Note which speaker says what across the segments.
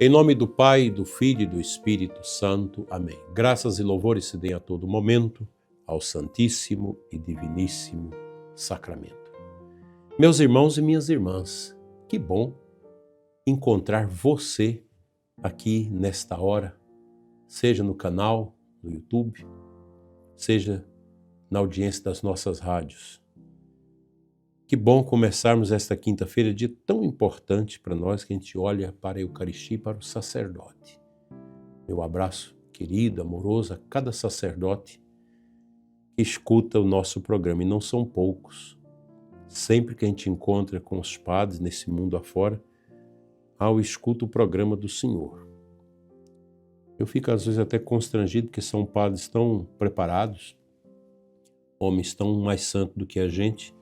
Speaker 1: Em nome do Pai, do Filho e do Espírito Santo. Amém. Graças e louvores se deem a todo momento ao Santíssimo e Diviníssimo Sacramento. Meus irmãos e minhas irmãs, que bom encontrar você aqui nesta hora, seja no canal, no YouTube, seja na audiência das nossas rádios. Que bom começarmos esta quinta-feira, dia tão importante para nós, que a gente olha para a Eucaristia e para o sacerdote. Meu abraço querido, amoroso a cada sacerdote que escuta o nosso programa, e não são poucos. Sempre que a gente encontra com os padres nesse mundo afora, eu escuto o programa do Senhor. Eu fico às vezes até constrangido, porque são padres tão preparados, homens tão mais santos do que a gente,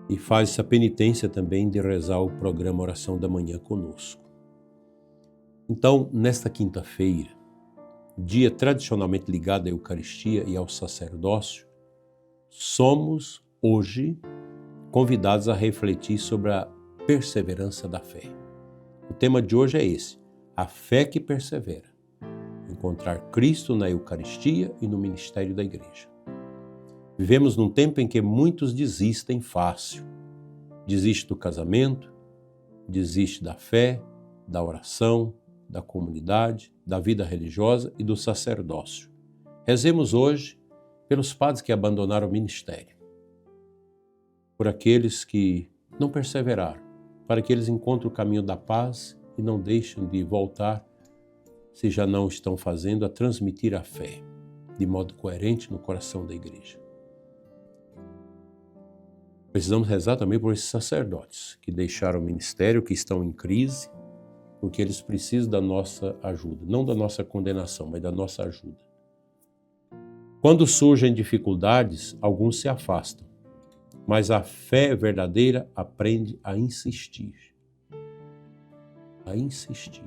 Speaker 1: e faz essa penitência também de rezar o programa Oração da Manhã conosco. Então, nesta quinta-feira, dia tradicionalmente ligado à Eucaristia e ao sacerdócio, somos hoje convidados a refletir sobre a perseverança da fé. O tema de hoje é esse: a fé que persevera. Encontrar Cristo na Eucaristia e no ministério da Igreja. Vivemos num tempo em que muitos desistem fácil. Desiste do casamento, desiste da fé, da oração, da comunidade, da vida religiosa e do sacerdócio. Rezemos hoje pelos padres que abandonaram o ministério, por aqueles que não perseveraram, para que eles encontrem o caminho da paz e não deixem de voltar, se já não estão fazendo, a transmitir a fé de modo coerente no coração da Igreja. Precisamos rezar também por esses sacerdotes que deixaram o ministério, que estão em crise, porque eles precisam da nossa ajuda, não da nossa condenação, mas da nossa ajuda. Quando surgem dificuldades, alguns se afastam, mas a fé verdadeira aprende a insistir. A insistir.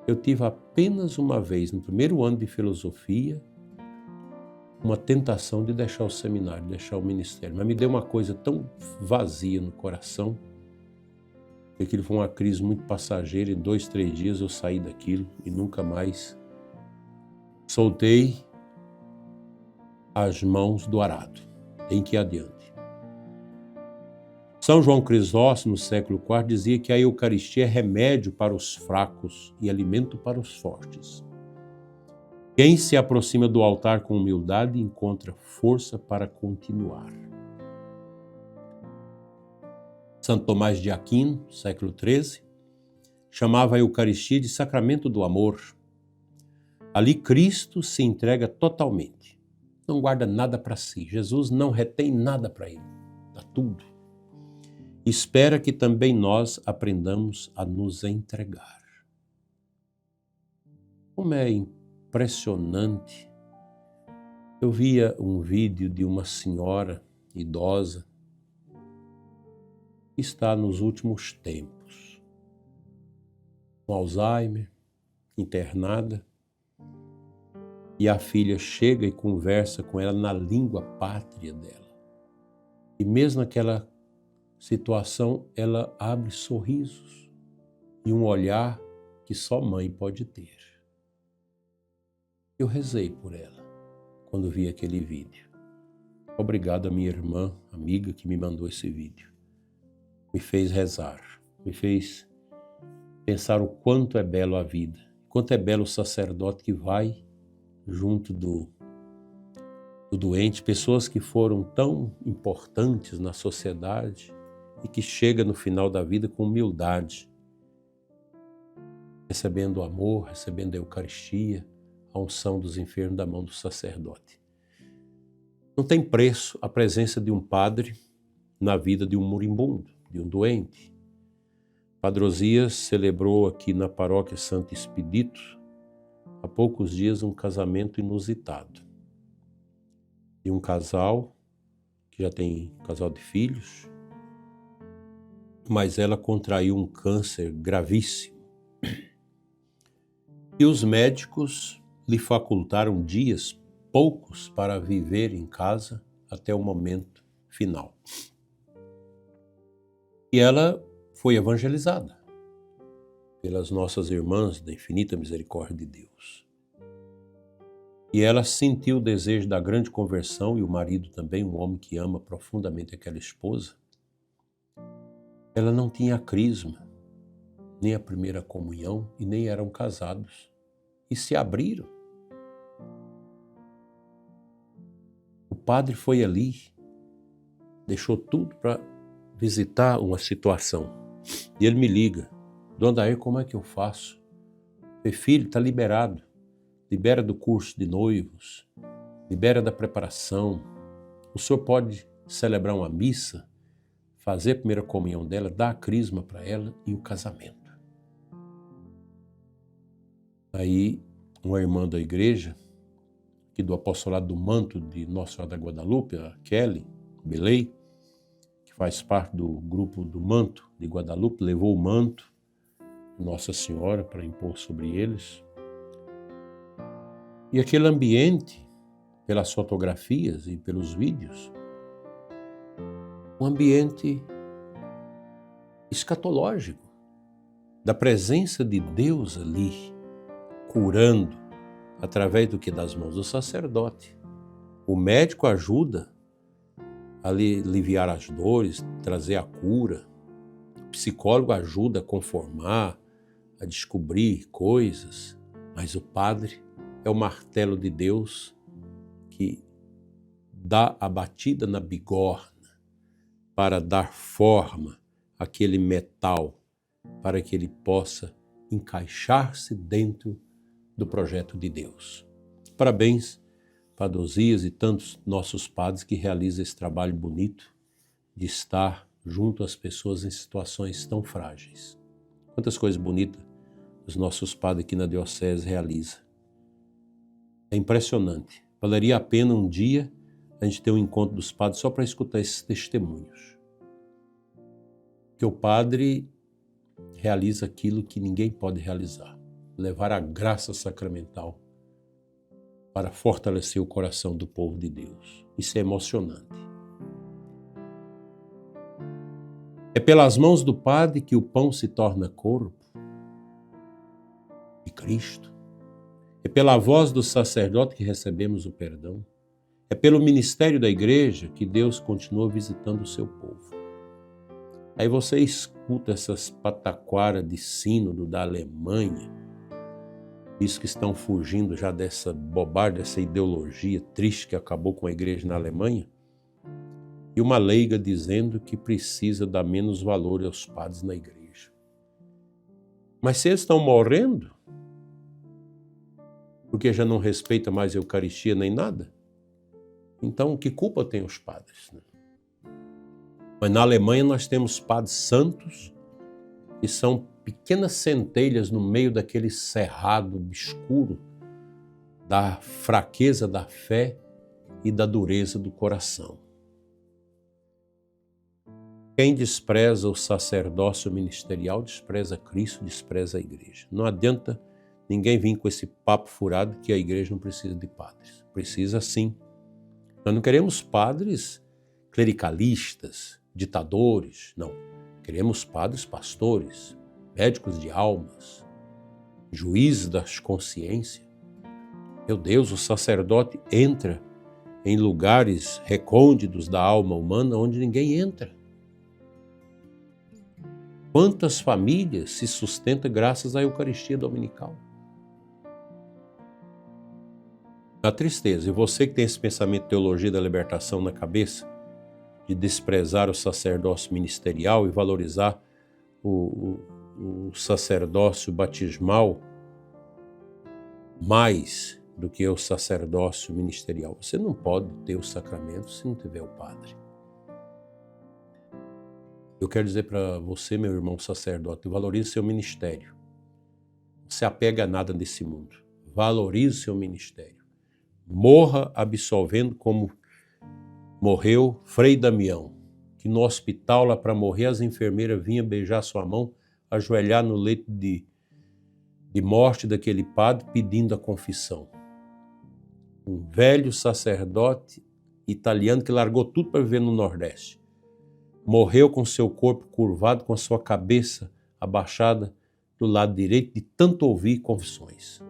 Speaker 1: Eu tive apenas uma vez, no primeiro ano de filosofia, uma tentação de deixar o seminário, deixar o ministério, mas me deu uma coisa tão vazia no coração, que aquilo foi uma crise muito passageira. Em 2, 3 dias eu saí daquilo e nunca mais soltei as mãos do arado. Tem que ir adiante. São João Crisóstomo, no século IV, dizia que a Eucaristia é remédio para os fracos e alimento para os fortes. Quem se aproxima do altar com humildade encontra força para continuar. Santo Tomás de Aquino, século XIII, chamava a Eucaristia de sacramento do amor. Ali Cristo se entrega totalmente. Não guarda nada para si. Jesus não retém nada para ele. Dá tudo. Espera que também nós aprendamos a nos entregar. Como é impressionante. Eu via um vídeo de uma senhora idosa que está nos últimos tempos, com Alzheimer, internada, e a filha chega e conversa com ela na língua pátria dela. E mesmo naquela situação, ela abre sorrisos e um olhar que só mãe pode ter. Eu rezei por ela quando vi aquele vídeo. Obrigado a minha irmã, amiga, que me mandou esse vídeo. Me fez rezar, me fez pensar o quanto é belo a vida, quanto é belo o sacerdote que vai junto do doente, pessoas que foram tão importantes na sociedade e que chega no final da vida com humildade, recebendo o amor, recebendo a Eucaristia, a unção dos enfermos da mão do sacerdote. Não tem preço a presença de um padre na vida de um moribundo, de um doente. Padre Osias celebrou aqui na paróquia Santo Expedito, há poucos dias, um casamento inusitado. De um casal, que já tem um casal de filhos, mas ela contraiu um câncer gravíssimo. E os médicos lhe facultaram dias poucos para viver em casa até o momento final. E ela foi evangelizada. pelas nossas irmãs da infinita misericórdia de Deus. E ela sentiu o desejo da grande conversão, e o marido também, um homem que ama profundamente aquela esposa. Ela não tinha a crisma, nem a primeira comunhão, e nem eram casados. E se abriram. O padre foi ali, deixou tudo para visitar uma situação. E ele me liga: Dona Dair, como é que eu faço? Meu filho, está liberado. Libera do curso de noivos, libera da preparação. O senhor pode celebrar uma missa, fazer a primeira comunhão dela, dar a crisma para ela e o casamento. Aí, uma irmã da igreja, aqui do apostolado do manto de Nossa Senhora da Guadalupe, a Kelly Belei, que faz parte do grupo do manto de Guadalupe, levou o manto de Nossa Senhora para impor sobre eles. E aquele ambiente, pelas fotografias e pelos vídeos, um ambiente escatológico, da presença de Deus ali, curando, através do que? Das mãos do sacerdote. O médico ajuda a aliviar as dores, trazer a cura. O psicólogo ajuda a conformar, a descobrir coisas. Mas o padre é o martelo de Deus que dá a batida na bigorna para dar forma àquele metal, para que ele possa encaixar-se dentro do projeto de Deus. Parabéns, Padre Osias e tantos nossos padres que realizam esse trabalho bonito de estar junto às pessoas em situações tão frágeis. Quantas coisas bonitas os nossos padres aqui na Diocese realizam. É impressionante. Valeria a pena um dia a gente ter um encontro dos padres só para escutar esses testemunhos. Que o padre realiza aquilo que ninguém pode realizar. Levar a graça sacramental para fortalecer o coração do povo de Deus. Isso é emocionante. É pelas mãos do padre que o pão se torna corpo de Cristo. É pela voz do sacerdote que recebemos o perdão. É pelo ministério da igreja que Deus continua visitando o seu povo. Aí você escuta essas pataquaras de sínodo da Alemanha, isso que estão fugindo já dessa bobagem, dessa ideologia triste que acabou com a igreja na Alemanha, e uma leiga dizendo que precisa dar menos valor aos padres na igreja. Mas se eles estão morrendo, porque já não respeita mais a Eucaristia nem nada, então que culpa tem os padres? Né? Mas na Alemanha nós temos padres santos que são pequenas centelhas no meio daquele cerrado obscuro da fraqueza da fé e da dureza do coração. Quem despreza o sacerdócio ministerial despreza Cristo, despreza a igreja. Não adianta ninguém vir com esse papo furado que a igreja não precisa de padres. Precisa sim. Nós não queremos padres clericalistas, ditadores, não. Queremos padres pastores, médicos de almas, juízes das consciências. Meu Deus, o sacerdote entra em lugares recônditos da alma humana onde ninguém entra. Quantas famílias se sustentam graças à Eucaristia Dominical? A tristeza. E você que tem esse pensamento de teologia da libertação na cabeça, de desprezar o sacerdócio ministerial e valorizar o sacerdócio batismal mais do que o sacerdócio ministerial. Você não pode ter o sacramento se não tiver o padre. Eu quero dizer para você, meu irmão sacerdote, valorize seu ministério. Não se apega a nada nesse mundo. Valorize seu ministério. Morra absolvendo como morreu Frei Damião, que no hospital lá para morrer as enfermeiras vinham beijar sua mão, ajoelhar no leito de morte daquele padre pedindo a confissão. Um velho sacerdote italiano que largou tudo para viver no Nordeste. Morreu com seu corpo curvado, com a sua cabeça abaixada do lado direito de tanto ouvir confissões.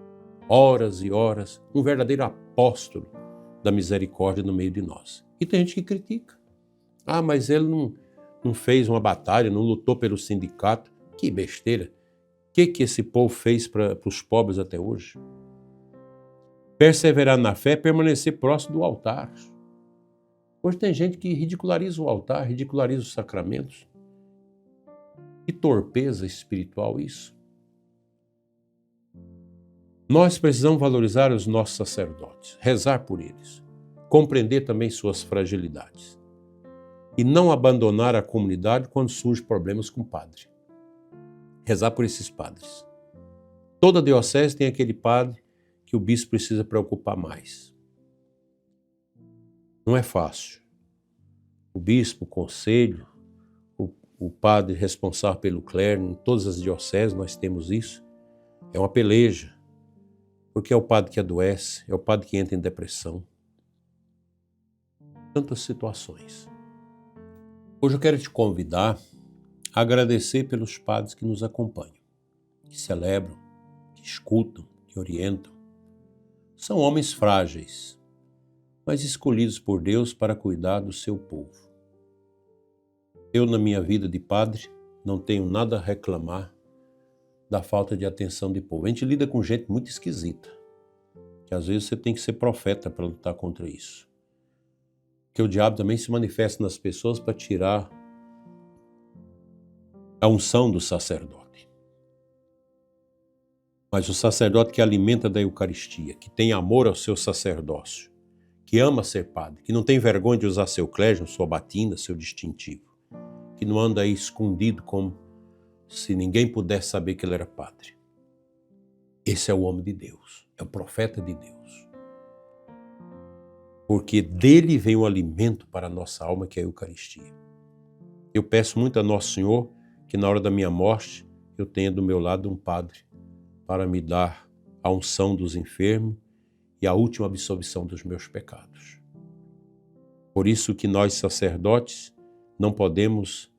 Speaker 1: Horas e horas, um verdadeiro apóstolo da misericórdia no meio de nós. E tem gente que critica. Ah, mas ele não fez uma batalha, não lutou pelo sindicato. Que besteira. O que esse povo fez para os pobres até hoje? Perseverar na fé é permanecer próximo do altar. Hoje tem gente que ridiculariza o altar, ridiculariza os sacramentos. Que torpeza espiritual isso. Nós precisamos valorizar os nossos sacerdotes, rezar por eles, compreender também suas fragilidades e não abandonar a comunidade quando surgem problemas com o padre. Rezar por esses padres. Toda diocese tem aquele padre que o bispo precisa preocupar mais. Não é fácil. O bispo, o conselho, o padre responsável pelo clero, em todas as dioceses nós temos isso. É uma peleja, porque é o padre que adoece, é o padre que entra em depressão. Tantas situações. Hoje eu quero te convidar a agradecer pelos padres que nos acompanham, que celebram, que escutam, que orientam. São homens frágeis, mas escolhidos por Deus para cuidar do seu povo. Eu, na minha vida de padre, não tenho nada a reclamar da falta de atenção de povo. A gente lida com gente muito esquisita, que às vezes você tem que ser profeta para lutar contra isso. Porque o diabo também se manifesta nas pessoas para tirar a unção do sacerdote. Mas o sacerdote que alimenta da Eucaristia, que tem amor ao seu sacerdócio, que ama ser padre, que não tem vergonha de usar seu clérigio, sua batina, seu distintivo, que não anda aí escondido como se ninguém pudesse saber que ele era padre. Esse é o homem de Deus, é o profeta de Deus. Porque dele vem o alimento para a nossa alma, que é a Eucaristia. Eu peço muito a Nosso Senhor que na hora da minha morte eu tenha do meu lado um padre para me dar a unção dos enfermos e a última absolvição dos meus pecados. Por isso que nós sacerdotes não podemos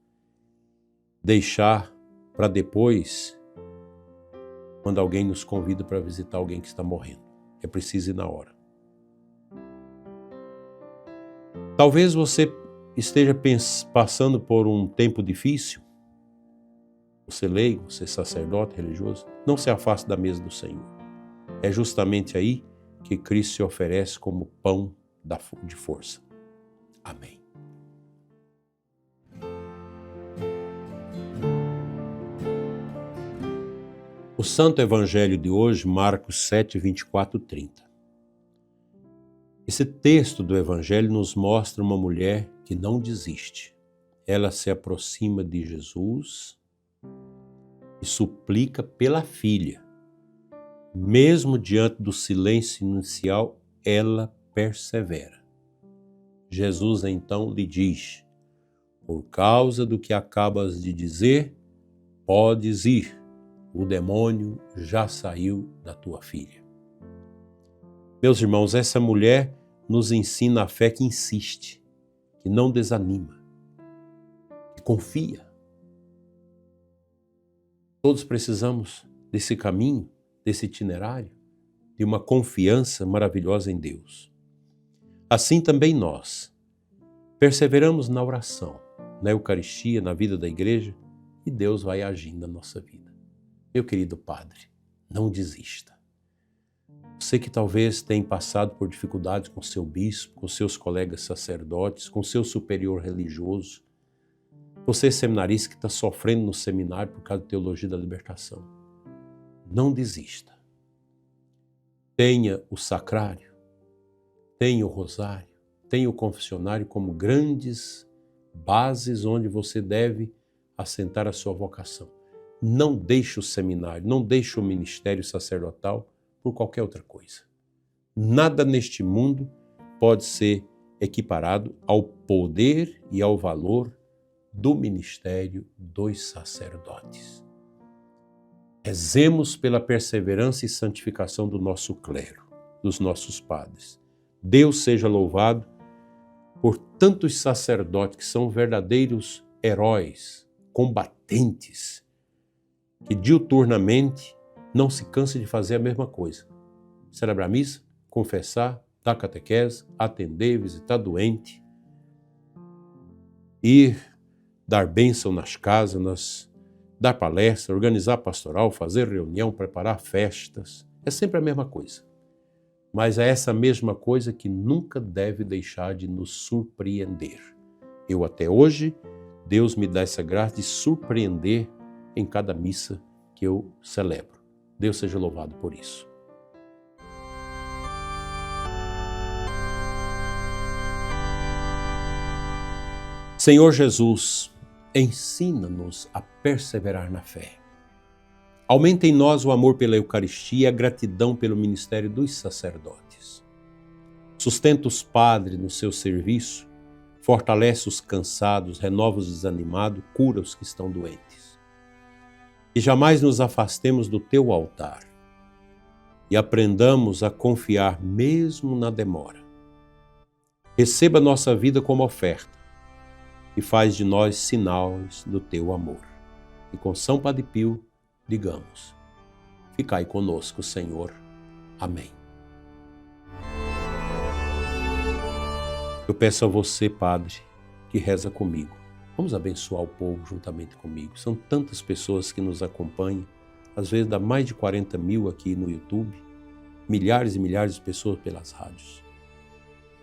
Speaker 1: deixar para depois, quando alguém nos convida para visitar alguém que está morrendo. É preciso ir na hora. Talvez você esteja passando por um tempo difícil. Você leigo, você sacerdote religioso, não se afaste da mesa do Senhor. É justamente aí que Cristo se oferece como pão de força. Amém. O Santo Evangelho de hoje, Marcos 7, 24, 30. Esse texto do Evangelho nos mostra uma mulher que não desiste. Ela se aproxima de Jesus e suplica pela filha. Mesmo diante do silêncio inicial, ela persevera. Jesus então lhe diz: por causa do que acabas de dizer, podes ir. O demônio já saiu da tua filha. Meus irmãos, essa mulher nos ensina a fé que insiste, que não desanima, que confia. Todos precisamos desse caminho, desse itinerário, de uma confiança maravilhosa em Deus. Assim também nós perseveramos na oração, na Eucaristia, na vida da igreja, e Deus vai agindo na nossa vida. Meu querido Padre, não desista. Você que talvez tenha passado por dificuldades com seu bispo, com seus colegas sacerdotes, com seu superior religioso, você seminarista que está sofrendo no seminário por causa da teologia da libertação, não desista. Tenha o sacrário, tenha o rosário, tenha o confessionário como grandes bases onde você deve assentar a sua vocação. Não deixe o seminário, não deixe o ministério sacerdotal por qualquer outra coisa. Nada neste mundo pode ser equiparado ao poder e ao valor do ministério dos sacerdotes. Rezemos pela perseverança e santificação do nosso clero, dos nossos padres. Deus seja louvado por tantos sacerdotes que são verdadeiros heróis, combatentes, que diuturnamente não se canse de fazer a mesma coisa. Celebrar a missa, confessar, dar catequese, atender, visitar doente, ir dar bênção nas casas, dar palestra, organizar pastoral, fazer reunião, preparar festas. É sempre a mesma coisa. Mas é essa mesma coisa que nunca deve deixar de nos surpreender. Eu até hoje, Deus me dá essa graça de surpreender em cada missa que eu celebro. Deus seja louvado por isso. Senhor Jesus, ensina-nos a perseverar na fé. Aumenta em nós o amor pela Eucaristia e a gratidão pelo ministério dos sacerdotes. Sustenta os padres no seu serviço, fortalece os cansados, renova os desanimados, cura os que estão doentes. E jamais nos afastemos do teu altar e aprendamos a confiar mesmo na demora. Receba nossa vida como oferta e faz de nós sinais do teu amor. E com São Padre Pio, digamos: ficai conosco, Senhor. Amém. Eu peço a você, Padre, que reza comigo. Vamos abençoar o povo juntamente comigo. São tantas pessoas que nos acompanham, às vezes dá mais de 40 mil aqui no YouTube, milhares e milhares de pessoas pelas rádios.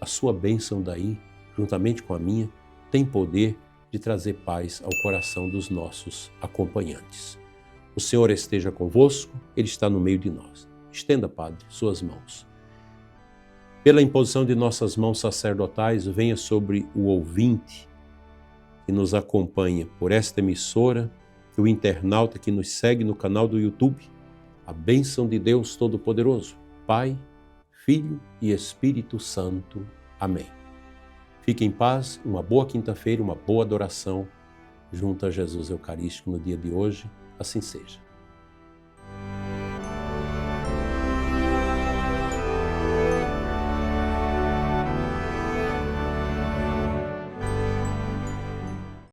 Speaker 1: A sua bênção daí, juntamente com a minha, tem poder de trazer paz ao coração dos nossos acompanhantes. O Senhor esteja convosco, Ele está no meio de nós. Estenda, Padre, suas mãos. Pela imposição de nossas mãos sacerdotais, venha sobre o ouvinte que nos acompanha por esta emissora, e o internauta que nos segue no canal do YouTube, a bênção de Deus Todo-Poderoso, Pai, Filho e Espírito Santo. Amém. Fique em paz, uma boa quinta-feira, uma boa adoração junto a Jesus Eucarístico no dia de hoje. Assim seja.